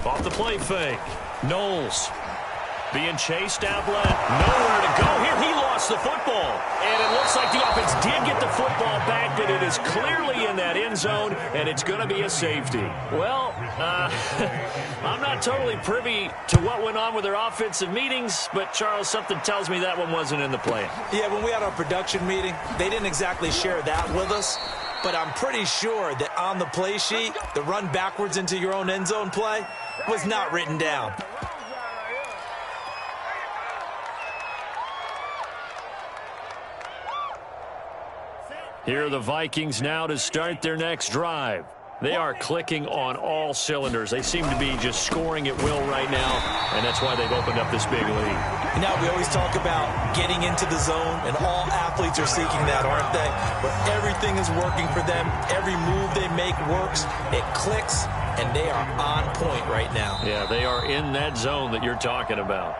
Off the play fake. Knowles being chased out left. Nowhere to go here. He lost the football. And it looks like the offense did get the football back, but it is clearly in that end zone, and it's going to be a safety. Well, I'm not totally privy to what went on with their offensive meetings, but, Charles, something tells me that one wasn't in the plan. Yeah, when we had our production meeting, they didn't exactly share that with us, but I'm pretty sure that on the play sheet, the run backwards into your own end zone play was not written down. Here are the Vikings now to start their next drive. They are clicking on all cylinders. They seem to be just scoring at will right now, and that's why they've opened up this big lead. Now, we always talk about getting into the zone, and all athletes are seeking that, aren't they? Where everything is working for them, every move they make works, it clicks, and they are on point right now. Yeah, they are in that zone that you're talking about.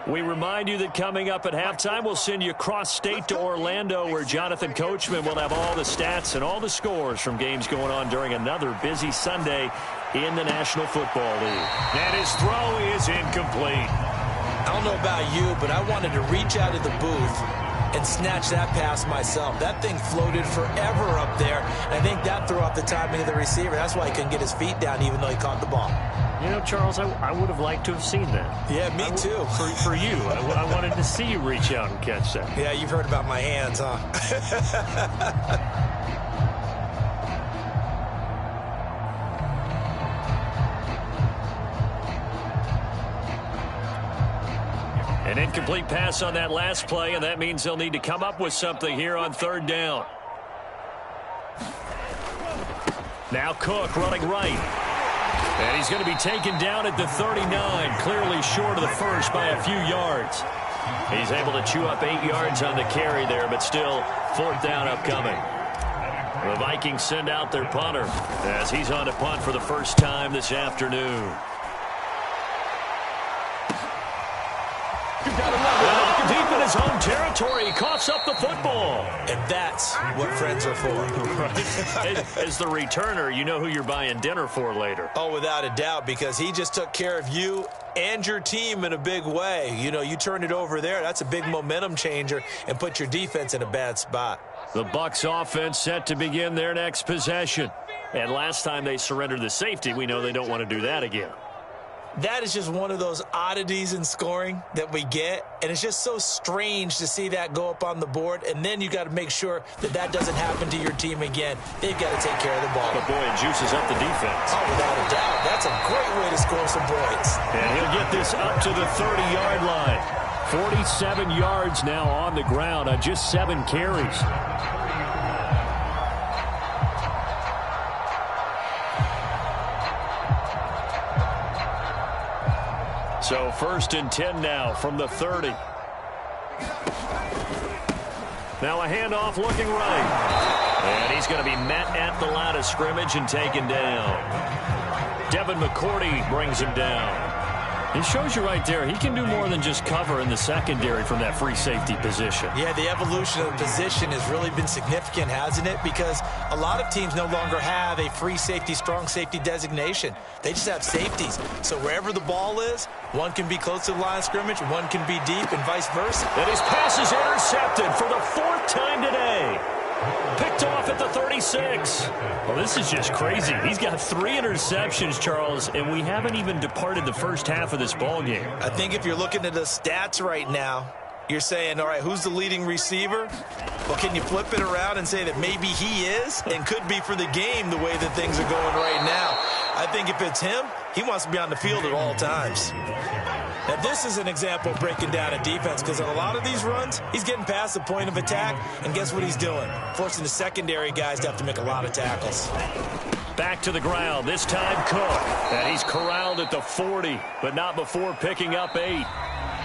We remind you that coming up at halftime, we'll send you across state to Orlando, where Jonathan Coachman will have all the stats and all the scores from games going on during another busy Sunday in the National Football League. And his throw is incomplete. I don't know about you, but I wanted to reach out of the booth and snatch that pass myself. That thing floated forever up there, and I think that threw off the timing of the receiver. That's why he couldn't get his feet down even though he caught the ball. You know, Charles, I would have liked to have seen that. Yeah, me too. For you, I wanted to see you reach out and catch that. Yeah, you've heard about my hands, huh? An incomplete pass on that last play, and that means they'll need to come up with something here on third down. Now Cook running right. And he's going to be taken down at the 39, clearly short of the first by a few yards. He's able to chew up 8 yards on the carry there, but still fourth down upcoming. The Vikings send out their punter as he's on to punt for the first time this afternoon. Deep in his home territory, he coughs up the football. And that's what friends are for. Right. As the returner, you know who you're buying dinner for later. Oh, without a doubt, because he just took care of you and your team in a big way. You know, you turn it over there, that's a big momentum changer and put your defense in a bad spot. The Bucs offense set to begin their next possession. And last time they surrendered the safety, we know they don't want to do that again. That is just one of those oddities in scoring that we get, and it's just so strange to see that go up on the board, and then you got to make sure that that doesn't happen to your team again. They've got to take care of the ball. But, boy, it juices up the defense. Oh, without a doubt. That's a great way to score some points. And he'll get this up to the 30-yard line. 47 yards now on the ground on just 7 carries. So first and 10 now from the 30. Now a handoff looking right. And he's going to be met at the line of scrimmage and taken down. Devin McCourty brings him down. It shows you right there, he can do more than just cover in the secondary from that free safety position. Yeah, the evolution of the position has really been significant, hasn't it? Because a lot of teams no longer have a free safety, strong safety designation. They just have safeties. So wherever the ball is, one can be close to the line of scrimmage, one can be deep, and vice versa. And his pass is intercepted for the 4th time today. Picked off at the 36. Well, this is just crazy. He's got 3 interceptions, Charles, and we haven't even departed the first half of this ball game. I think if you're looking at the stats right now, you're saying, all right, who's the leading receiver? Well, can you flip it around and say that maybe he is and could be for the game the way that things are going right now? I think if it's him, he wants to be on the field at all times. Now, this is an example of breaking down a defense because on a lot of these runs, he's getting past the point of attack, and guess what he's doing? Forcing the secondary guys to have to make a lot of tackles. Back to the ground, this time Cook. And he's corralled at the 40, but not before picking up 8.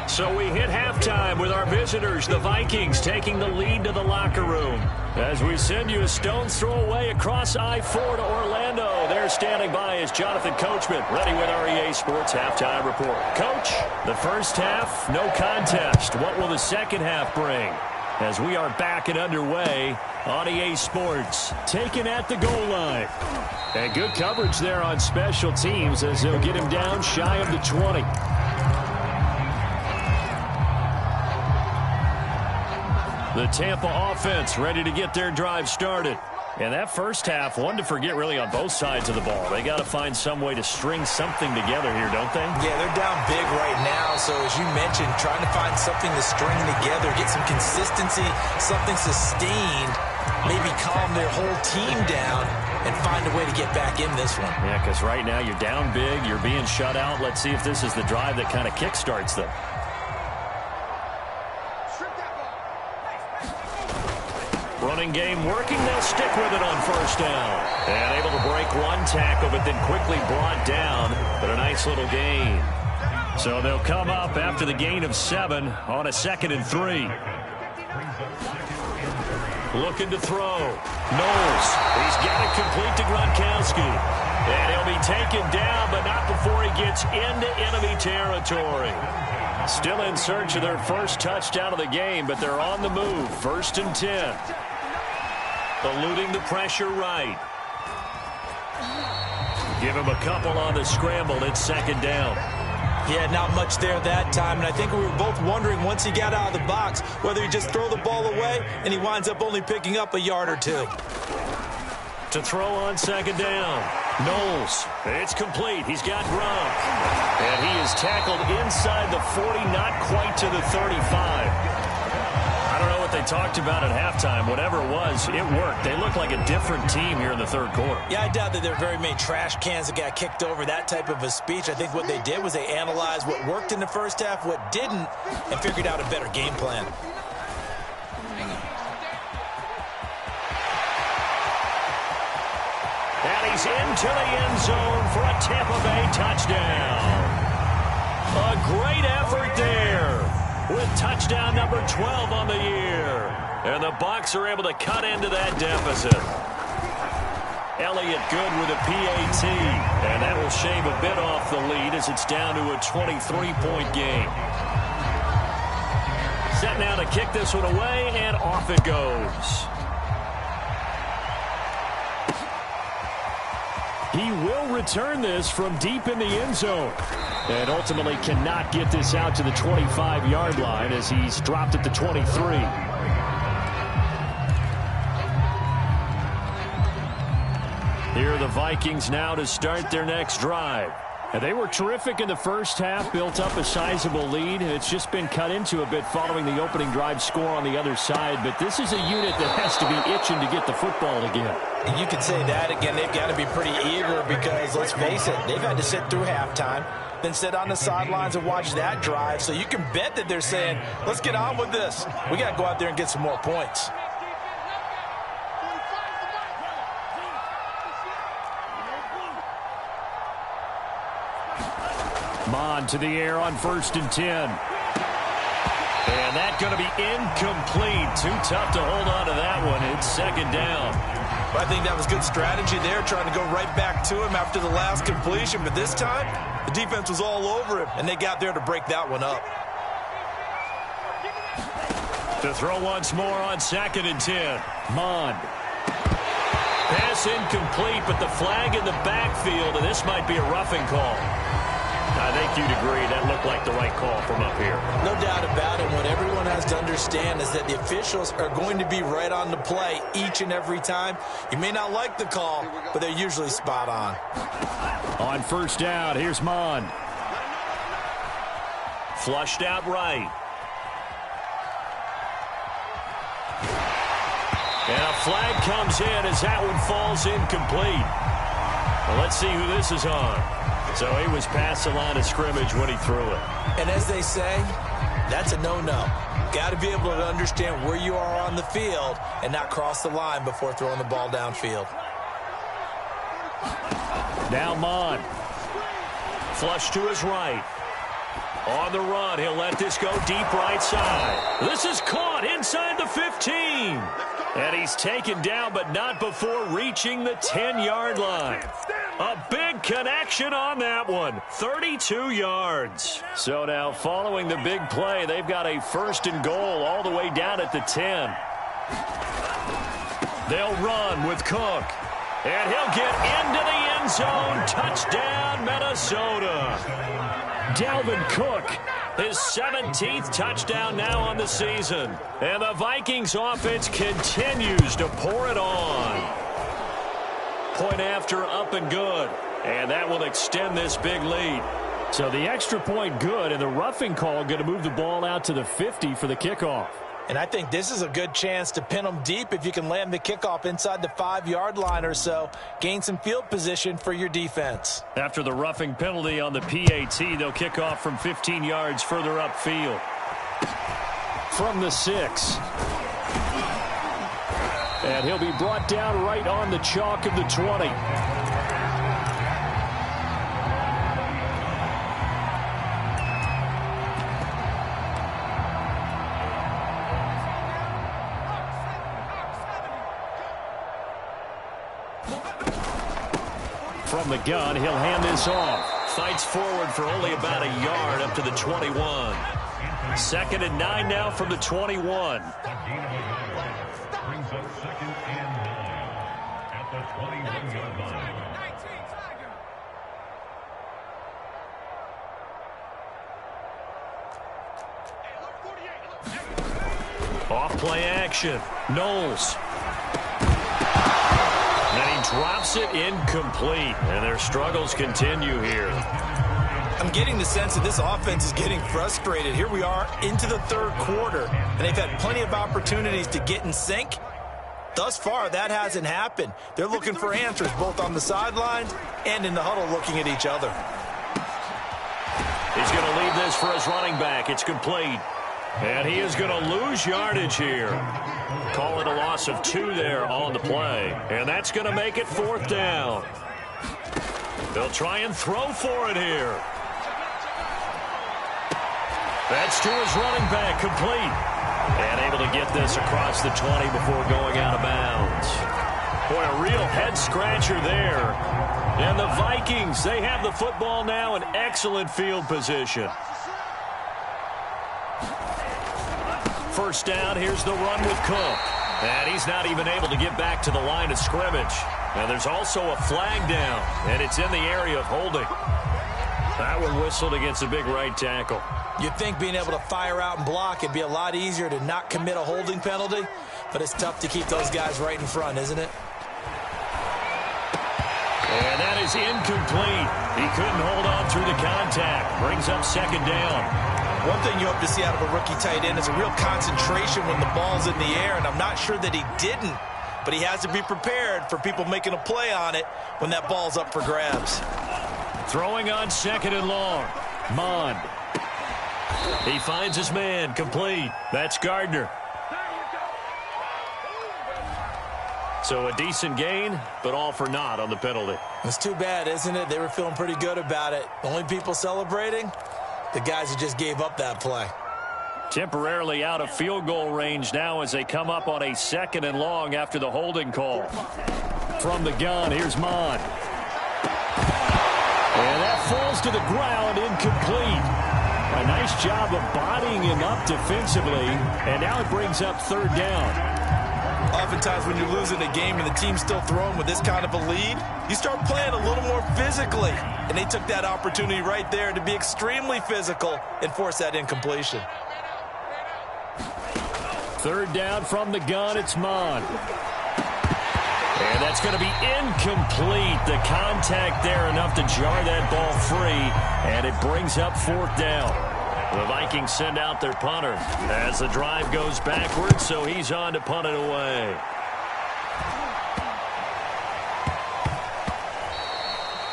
So we hit halftime with our visitors, the Vikings, taking the lead to the locker room. As we send you a stone's throw away across I-4 to Orlando. There standing by is Jonathan Coachman, ready with our EA Sports Halftime Report. Coach, the first half, no contest. What will the second half bring? As we are back and underway on EA Sports, taken at the goal line. And good coverage there on special teams as they'll get him down shy of the 20. The Tampa offense ready to get their drive started. And that first half, one to forget really on both sides of the ball. They got to find some way to string something together here, don't they? Yeah, they're down big right now. So as you mentioned, trying to find something to string together, get some consistency, something sustained, maybe calm their whole team down and find a way to get back in this one. Yeah, because right now you're down big, you're being shut out. Let's see if this is the drive that kind of kickstarts them. Running game working. They'll stick with it on first down. And able to break one tackle, but then quickly brought down. But a nice little gain. So they'll come up after the gain of 7 on a 2nd and 3. Looking to throw. Knowles. He's got it complete to Gronkowski. And he'll be taken down, but not before he gets into enemy territory. Still in search of their first touchdown of the game, but they're on the move. 1st and 10. Eluding the pressure right. Give him a couple on the scramble. It's 2nd down. Yeah, not much there that time. And I think we were both wondering once he got out of the box whether he just throw the ball away and he winds up only picking up a yard or 2. To throw on 2nd down. Knowles. It's complete. He's got Gronk. And he is tackled inside the 40, not quite to the 35. I don't know what they talked about at halftime. Whatever it was, it worked. They look like a different team here in the 3rd quarter. Yeah, I doubt that there are very many trash cans that got kicked over, that type of a speech. I think what they did was they analyzed what worked in the first half, what didn't, and figured out a better game plan. And he's into the end zone for a Tampa Bay touchdown. A great effort there with touchdown number 12 on the year. And the Bucs are able to cut into that deficit. Elliott good with a PAT. And that will shave a bit off the lead as it's down to a 23-point game. Set now to kick this one away, and off it goes. He will return this from deep in the end zone. And ultimately cannot get this out to the 25-yard line as he's dropped at the 23. Here are the Vikings now to start their next drive. And they were terrific in the first half, built up a sizable lead. It's just been cut into a bit following the opening drive score on the other side. But this is a unit that has to be itching to get the football again. You could say that again. They've got to be pretty eager because, let's face it, they've had to sit through halftime, then sit on the sidelines and watch that drive. So you can bet that they're saying, let's get on with this. We got to go out there and get some more points. Mon to the air on 1st and 10. And that's going to be incomplete. Too tough to hold on to that one. It's 2nd down. I think that was good strategy there, trying to go right back to him after the last completion. But this time, the defense was all over him, and they got there to break that one up. To throw once more on 2nd and 10. Mon. Pass incomplete, but the flag in the backfield, and this might be a roughing call. I think you'd agree that looked like the right call from up here. No doubt about it. What everyone has to understand is that the officials are going to be right on the play each and every time. You may not like the call, but they're usually spot on. On 1st down, here's Mon. Flushed out right. And a flag comes in as that one falls incomplete. Well, let's see who this is on. So he was past the line of scrimmage when he threw it. And as they say, that's a no-no. Got to be able to understand where you are on the field and not cross the line before throwing the ball downfield. Now Mon. Flush to his right. On the run, he'll let this go deep right side. This is caught inside the 15. And he's taken down, but not before reaching the 10-yard line. A big connection on that one. 32 yards. So now following the big play, they've got a 1st and goal all the way down at the 10. They'll run with Cook. And he'll get into the end zone. Touchdown, Minnesota. Dalvin Cook, his 17th touchdown now on the season. And the Vikings offense continues to pour it on. Point after, up and good. And that will extend this big lead. So the extra point good, and the roughing call going to move the ball out to the 50 for the kickoff. And I think this is a good chance to pin them deep if you can land the kickoff inside the 5-yard line or so. Gain some field position for your defense. After the roughing penalty on the PAT, they'll kick off from 15 yards further upfield. From the 6. And he'll be brought down right on the chalk of the 20. From the gun, he'll hand this off. Fights forward for only about a yard up to the 21. 2nd and 9 now from the 21. Off play action. Knowles. Then he drops it incomplete, and their struggles continue here. I'm getting the sense that this offense is getting frustrated. Here we are into the 3rd quarter, and they've had plenty of opportunities to get in sync. Thus far, that hasn't happened. They're looking for answers both on the sidelines and in the huddle looking at each other. He's going to leave this for his running back. It's complete. And he is going to lose yardage here. Call it a loss of 2 there on the play. And that's going to make it 4th down. They'll try and throw for it here. That's to his running back, complete. And able to get this across the 20 before going out of bounds. Boy, a real head-scratcher there. And the Vikings, they have the football now in excellent field position. 1st down, here's the run with Cook. And he's not even able to get back to the line of scrimmage. And there's also a flag down, and it's in the area of holding. That one whistled against a big right tackle. You'd think being able to fire out and block it'd be a lot easier to not commit a holding penalty, but it's tough to keep those guys right in front, isn't it? And that is incomplete. He couldn't hold on through the contact. Brings up 2nd down. One thing you hope to see out of a rookie tight end is a real concentration when the ball's in the air, and I'm not sure that he didn't, but he has to be prepared for people making a play on it when that ball's up for grabs. Throwing on 2nd and long. Mond. He finds his man, complete. That's Gardner. So a decent gain, but all for naught on the penalty. It's too bad, isn't it? They were feeling pretty good about it. The only people celebrating, the guys who just gave up that play. Temporarily out of field goal range now as they come up on a 2nd and long after the holding call. From the gun, here's Mond. And that falls to the ground, incomplete. A nice job of bodying him up defensively, and now it brings up 3rd down. Oftentimes when you're losing a game and the team's still throwing with this kind of a lead, you start playing a little more physically. And they took that opportunity right there to be extremely physical and force that incompletion. 3rd down from the gun, it's Mond. And that's going to be incomplete. The contact there enough to jar that ball free, and it brings up 4th down. The Vikings send out their punter as the drive goes backwards, so he's on to punt it away.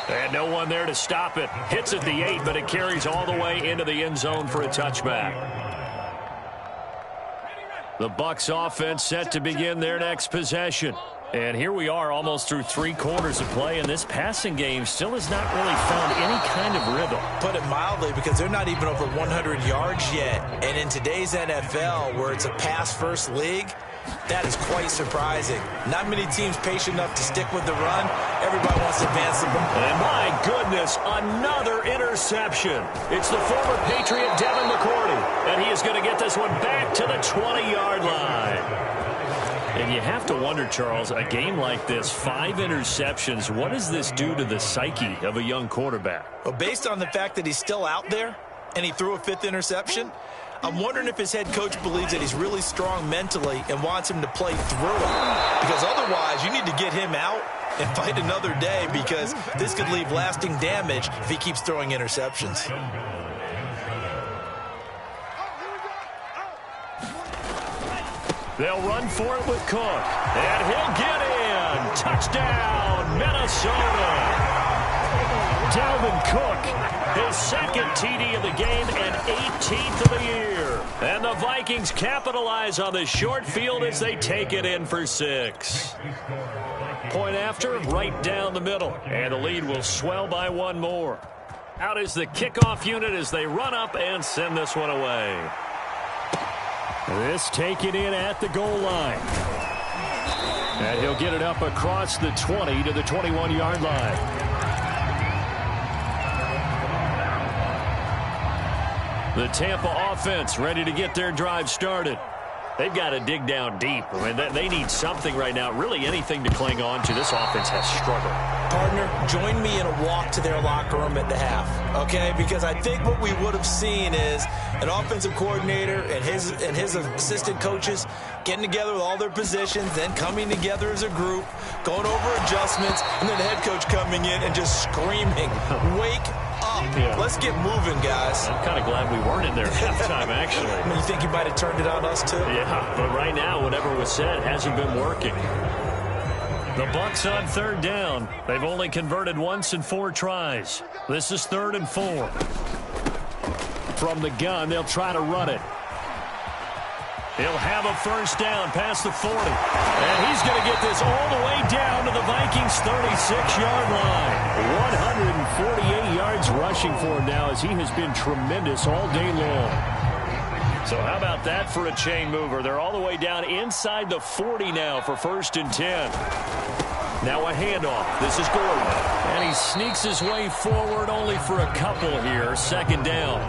And no one there to stop it. Hits at the 8, but it carries all the way into the end zone for a touchback. The Bucs offense set to begin their next possession. And here we are almost through 3 quarters of play, and this passing game still has not really found any kind of rhythm. Put it mildly, because they're not even over 100 yards yet. And in today's NFL, where it's a pass-first league, that is quite surprising. Not many teams patient enough to stick with the run. Everybody wants to advance the ball. And my goodness, another interception. It's the former Patriot Devin McCourty, and he is going to get this one back to the 20-yard line. And you have to wonder, Charles, a game like this, 5 interceptions, what does this do to the psyche of a young quarterback? Well, based on the fact that he's still out there and he threw a 5th interception, I'm wondering if his head coach believes that he's really strong mentally and wants him to play through it. Because otherwise, you need to get him out and fight another day, because this could leave lasting damage if he keeps throwing interceptions. They'll run for it with Cook, and he'll get in. Touchdown, Minnesota. Dalvin Cook, his 2nd TD of the game and 18th of the year. And the Vikings capitalize on the short field as they take it in for 6. Point after, right down the middle, and the lead will swell by 1 more. Out is the kickoff unit as they run up and send this one away. This taken in at the goal line. And he'll get it up across the 20 to the 21-yard line. The Tampa offense ready to get their drive started. They've got to dig down deep. I mean, they need something right now, really anything to cling on to. This offense has struggled. Partner, join me in a walk to their locker room at the half, okay? Because I think what we would have seen is an offensive coordinator and his assistant coaches getting together with all their positions, then coming together as a group, going over adjustments, and then the head coach coming in and just screaming, wake up. Yeah. Let's get moving, guys. I'm kind of glad we weren't in there at halftime, actually. I mean, you think he might have turned it on us, too? Yeah, but right now, whatever was said hasn't been working. The Bucs on 3rd down. They've only converted once in 4 tries. This is 3rd and 4. From the gun, they'll try to run it. He'll have a 1st down past the 40. And he's going to get this all the way down to the Vikings' 36-yard line. 148 yards rushing for him now, as he has been tremendous all day long. So how about that for a chain mover? They're all the way down inside the 40 now for 1st and 10. Now a handoff. This is Gordon. And he sneaks his way forward only for a couple here. 2nd down.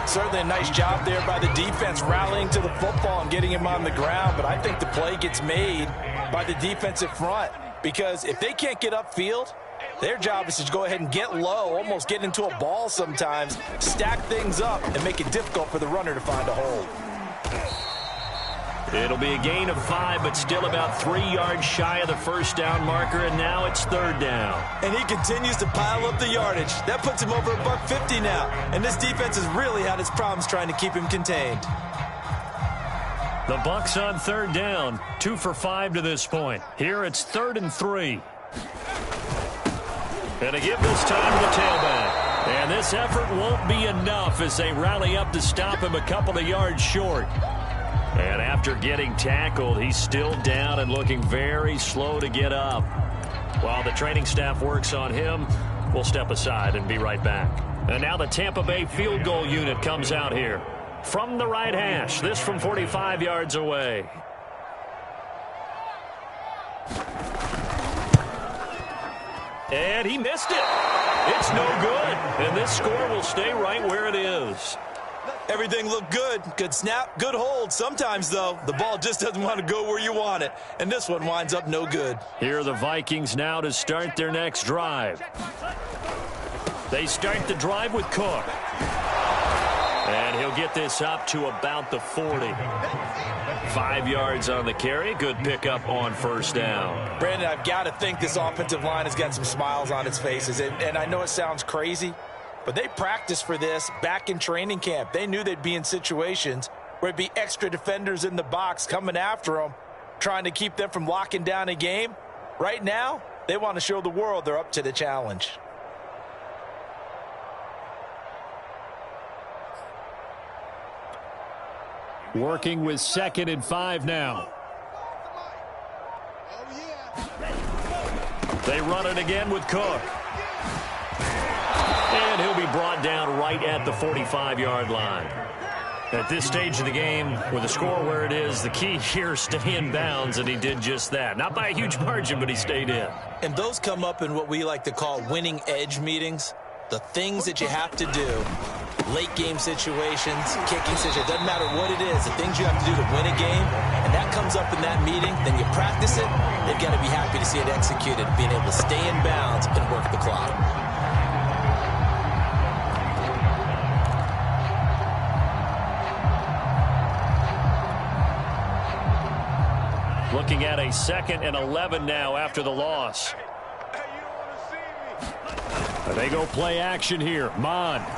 Certainly a nice job there by the defense rallying to the football and getting him on the ground. But I think the play gets made by the defensive front, because if they can't get upfield, their job is to go ahead and get low, almost get into a ball sometimes, stack things up, and make it difficult for the runner to find a hole. It'll be a gain of 5, but still about 3 yards shy of the 1st down marker, and now it's 3rd down. And he continues to pile up the yardage. That puts him over $150 now, and this defense has really had its problems trying to keep him contained. The Bucs on 3rd down, 2 for 5 to this point. Here it's 3rd and 3. And to give this time to the tailback. And this effort won't be enough as they rally up to stop him a couple of yards short. And after getting tackled, he's still down and looking very slow to get up. While the training staff works on him, we'll step aside and be right back. And now the Tampa Bay field goal unit comes out here. From the right hash, this from 45 yards away. And he missed it. It's no good. And this score will stay right where it is. Everything looked good. Good snap, good hold. Sometimes, though, the ball just doesn't want to go where you want it. And this one winds up no good. Here are the Vikings now to start their next drive. They start the drive with Cook. And he'll get this up to about the 40. 5 yards on the carry. Good pickup on 1st down. Brandon, I've got to think this offensive line has got some smiles on its faces. And I know it sounds crazy, but they practiced for this back in training camp. They knew they'd be in situations where it'd be extra defenders in the box coming after them, trying to keep them from locking down a game. Right now, they want to show the world they're up to the challenge. Working with 2nd and 5 now. Oh, yeah. They run it again with Cook. And he'll be brought down right at the 45-yard line. At this stage of the game, with the score where it is, the key here is stay in bounds, and he did just that. Not by a huge margin, but he stayed in. And those come up in what we like to call winning edge meetings. The things that you have to do, late game situations, kicking situations, doesn't matter what it is, the things you have to do to win a game, and that comes up in that meeting, then you practice it, they've got to be happy to see it executed, being able to stay in bounds and work the clock. Looking at a 2nd and 11 now after the loss. They go play action here. Mon. And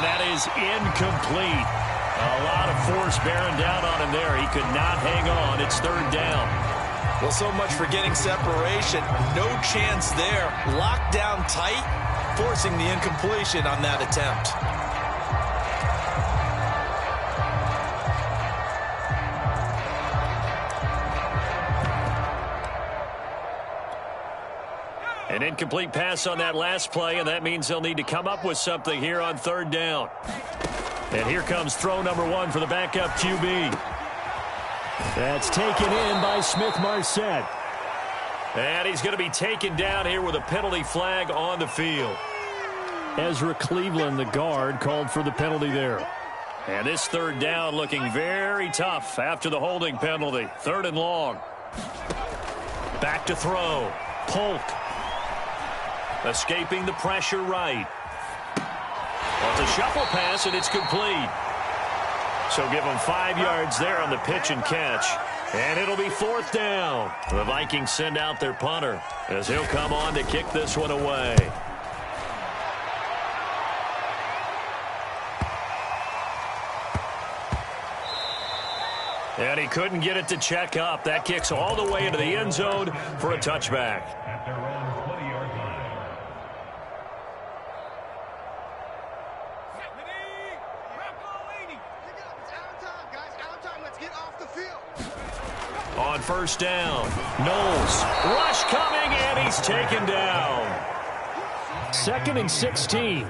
that is incomplete. A lot of force bearing down on him there. He could not hang on. It's 3rd down. Well, so much for getting separation. No chance there. Locked down tight, forcing the incompletion on that attempt. An incomplete pass on that last play, and that means they'll need to come up with something here on 3rd down. And here comes throw number 1 for the backup QB. That's taken in by Smith-Marset. And he's going to be taken down here with a penalty flag on the field. Ezra Cleveland, the guard, called for the penalty there. And this 3rd down looking very tough after the holding penalty. 3rd and long. Back to throw. Polk. Escaping the pressure right. Well, it's a shuffle pass, and it's complete. So give them 5 yards there on the pitch and catch. And it'll be 4th down. The Vikings send out their punter as he'll come on to kick this one away. And he couldn't get it to check up. That kicks all the way into the end zone for a touchback. On 1st down, Knowles. Rush coming, and he's taken down. 2nd and 16.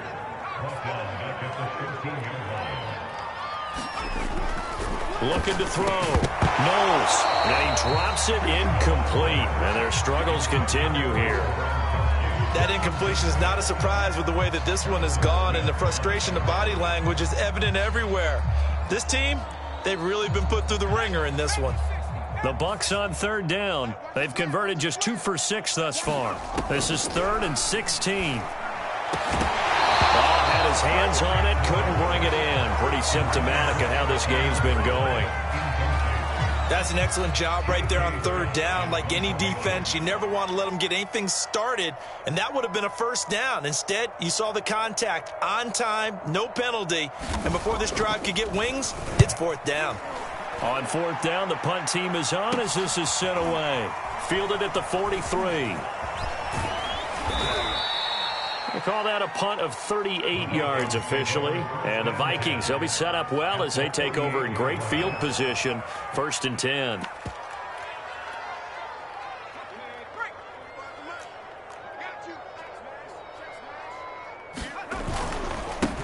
Looking to throw. Knowles. And he drops it incomplete. And their struggles continue here. That incompletion is not a surprise with the way that this one has gone, and the frustration of body language is evident everywhere. This team, they've really been put through the ringer in this one. The Bucs on 3rd down. They've converted just 2 for 6 thus far. This is 3rd and 16. Ball had his hands on it, couldn't bring it in. Pretty symptomatic of how this game's been going. That's an excellent job right there on 3rd down. Like any defense, you never want to let them get anything started, and that would have been a 1st down. Instead, you saw the contact on time, no penalty, and before this drive could get wings, it's 4th down. On 4th down, the punt team is on as this is sent away. Fielded at the 43. We call that a punt of 38 yards officially. And the Vikings, they'll be set up well as they take over in great field position. 1st and 10.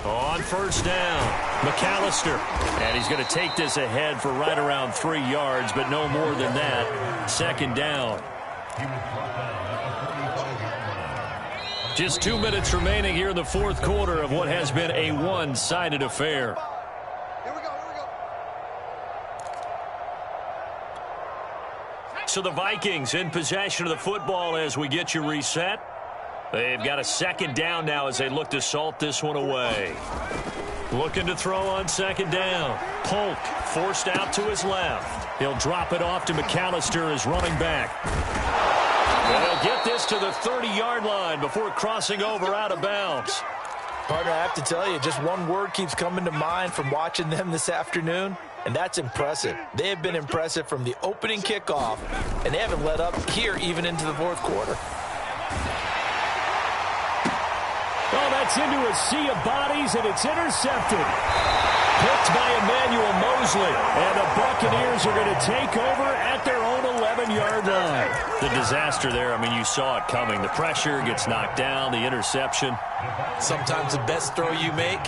On 1st down, McAllister. And he's going to take this ahead for right around 3 yards, but no more than that. 2nd down. Just 2 minutes remaining here in the 4th quarter of what has been a one-sided affair. Here we go. So the Vikings in possession of the football as we get you reset. They've got a 2nd down now as they look to salt this one away. Looking to throw on 2nd down. Polk forced out to his left. He'll drop it off to McAllister as running back. And he'll get this to the 30-yard line before crossing over out of bounds. Partner, I have to tell you, just one word keeps coming to mind from watching them this afternoon, and that's impressive. They have been impressive from the opening kickoff, and they haven't let up here even into the 4th quarter. Oh, that's into a sea of bodies, and it's intercepted. Picked by Emmanuel Mosley, and the Buccaneers are going to take over at their own 11. 27-yard line. The disaster there, I mean, you saw it coming. The pressure gets knocked down, the interception. Sometimes the best throw you make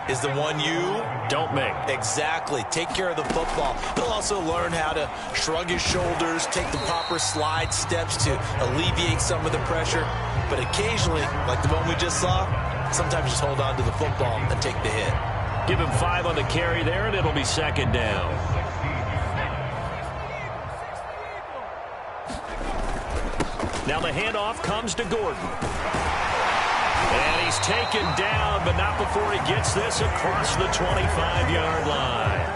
is the one you don't make. Exactly. Take care of the football. He'll also learn how to shrug his shoulders, take the proper slide steps to alleviate some of the pressure. But occasionally, like the one we just saw, sometimes just hold on to the football and take the hit. Give him 5 on the carry there, and it'll be second down. Now the handoff comes to Gordon. And he's taken down, but not before he gets this across the 25-yard line.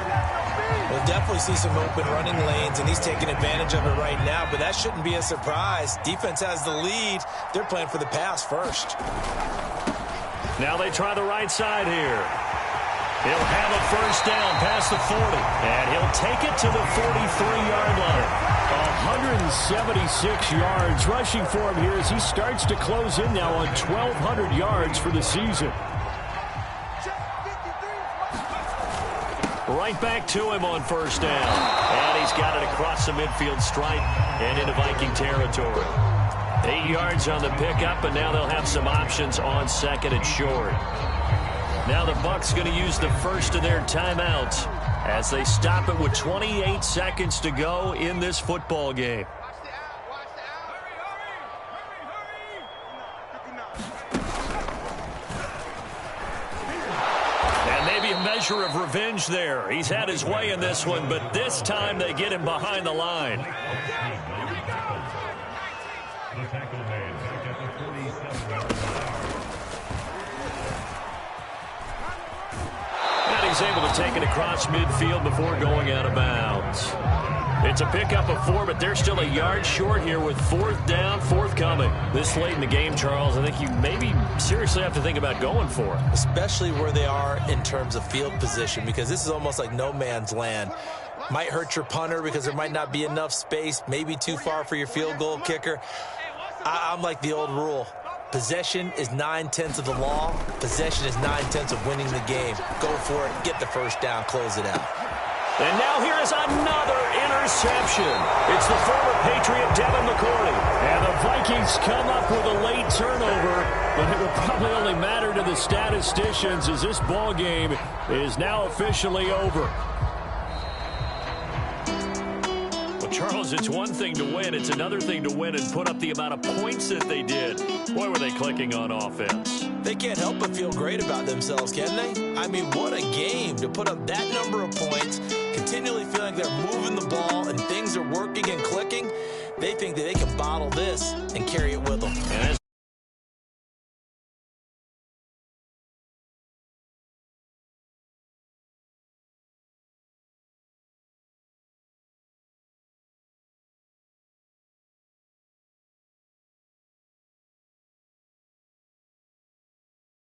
We'll definitely see some open running lanes, and he's taking advantage of it right now, but that shouldn't be a surprise. Defense has the lead. They're playing for the pass first. Now they try the right side here. He'll have a first down past the 40, and he'll take it to the 43-yard line. 176 yards rushing for him here as he starts to close in now on 1,200 yards for the season. Right back to him on first down. And he's got it across the midfield stripe and into Viking territory. 8 yards on the pickup, and now they'll have some options on second and short. Now the Bucs going to use the first of their timeouts as they stop it with 28 seconds to go in this football game. And maybe a measure of revenge there. He's had his way in this one, but this time they get him behind the line. He's able to take it across midfield before going out of bounds. It's a pickup of 4, but they're still a yard short here with 4th down, forthcoming. This late in the game, Charles, I think you maybe seriously have to think about going for it. Especially where they are in terms of field position, because this is almost like no man's land. Might hurt your punter because there might not be enough space, maybe too far for your field goal kicker. I'm like the old rule. Possession is 9/10 of the law. Possession is 9/10 of winning the game. Go for it. Get the first down. Close it out. And now here is another interception. It's the former Patriot Devin McCourty. And the Vikings come up with a late turnover, but it will probably only matter to the statisticians as this ball game is now officially over. Charles, it's one thing to win. It's another thing to win and put up the amount of points that they did. Boy, were they clicking on offense. They can't help but feel great about themselves, can they? I mean, what a game to put up that number of points, continually feeling like they're moving the ball and things are working and clicking. They think that they can bottle this and carry it with them. And